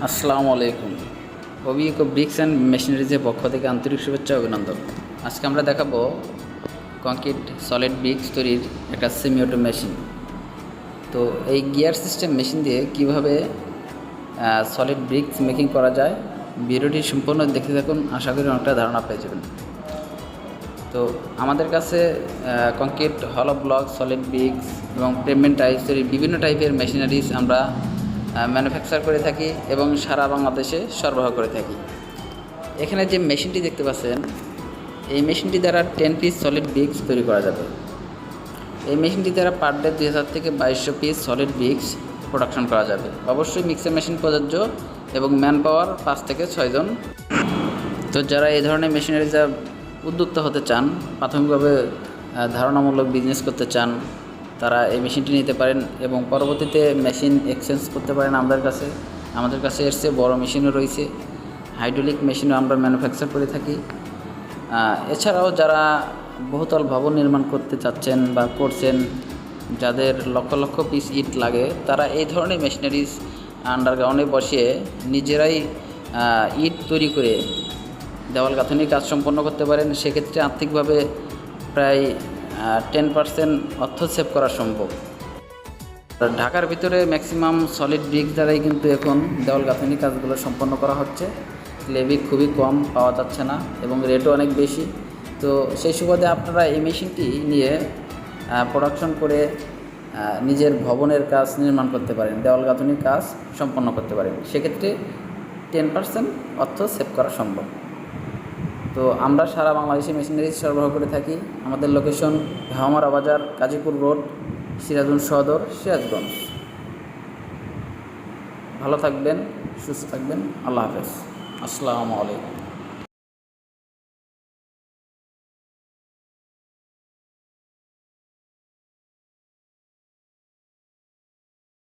আসসালামু আলাইকুম। অভিজ্ঞ ব্রিক্স অ্যান্ড মেশিনারিজের পক্ষ থেকে আন্তরিক শুভেচ্ছা ও অভিনন্দন। আজকে আমরা দেখাবো কংক্রিট সলিড ব্রিক্স তৈরির একটা সেমি অটো মেশিন। তো এই গিয়ার সিস্টেম মেশিন দিয়ে কিভাবে সলিড ব্রিক্স মেকিং করা যায়, ভিডিওটি সম্পূর্ণ দেখতে থাকুন, আশা করি অনেকটা ধারণা পেয়ে যাবেন। তো আমাদের কাছে কংক্রিট, হলো ব্লক, সলিড ব্রিক্স এবং পেমেন্ট টাইপস তৈরির বিভিন্ন টাইপের মেশিনারিজ আমরা ম্যানুফ্যাকচার করে থাকি এবং সারা বাংলাদেশে সরবরাহ করে থাকি। এখানে যে মেশিনটি দেখতে পাচ্ছেন, এই মেশিনটি দ্বারা 10 পিস সলিড ব্রিক্স তৈরি করা যাবে। এই মেশিনটি দ্বারা পার ডে 2000 থেকে 2200 পিস সলিড ব্রিক্স প্রোডাকশন করা যাবে। অবশ্যই মিক্সার মেশিন প্রযোজ্য এবং ম্যান পাওয়ার 5 থেকে 6 জন। তো যারা এই ধরনের মেশিনারি উদ্যোক্তা হতে চান, প্রাথমিকভাবে ধারণামূলক বিজনেস করতে চান, তারা এই মেশিনটি নিতে পারেন এবং পরবর্তীতে মেশিন এক্সচেঞ্জ করতে পারেন আমাদের কাছে এর চেয়ে বড় মেশিনও রয়েছে। হাইড্রোলিক মেশিনও আমরা ম্যানুফ্যাকচার করে থাকি। এছাড়াও যারা বহুতল ভবন নির্মাণ করতে চাচ্ছেন বা করছেন, যাদের লক্ষ লক্ষ পিস ইট লাগে, তারা এই ধরনের মেশিনারিজ আন্ডারগ্রাউন্ডে বসিয়ে নিজেরাই ইট তৈরি করে দেওয়াল গাঁথনির কাজ সম্পন্ন করতে পারেন। সেক্ষেত্রে আর্থিকভাবে প্রায় 10% অর্থ সেভ করা সম্ভব। ঢাকার ভিতরে ম্যাক্সিমাম সলিড ব্রিক্স দ্বারাই কিন্তু এখন দেওয়াল গাঁথনির কাজগুলো সম্পন্ন করা হচ্ছে। লেভি খুবই কম পাওয়া যাচ্ছে না এবং রেটও অনেক বেশি। তো সেই সুবাদে আপনারা এই মেশিনটি নিয়ে প্রোডাকশন করে নিজের ভবনের কাজ নির্মাণ করতে পারেন, দেওয়াল গাঁথনির কাজ সম্পন্ন করতে পারেন। সেক্ষেত্রে 10% অর্থ সেভ করা সম্ভব। তো আমরা সারা বাংলাদেশে মেশিনারি সরবরাহ করে থাকি। আমাদের লোকেশন ভাওমারা বাজার, গাজীপুর রোড, সিরাজগঞ্জ সদর, সিরাজগঞ্জ। ভালো থাকবেন, সুস্থ থাকবেন। আল্লাহ হাফেজ। আসসালামু আলাইকুম।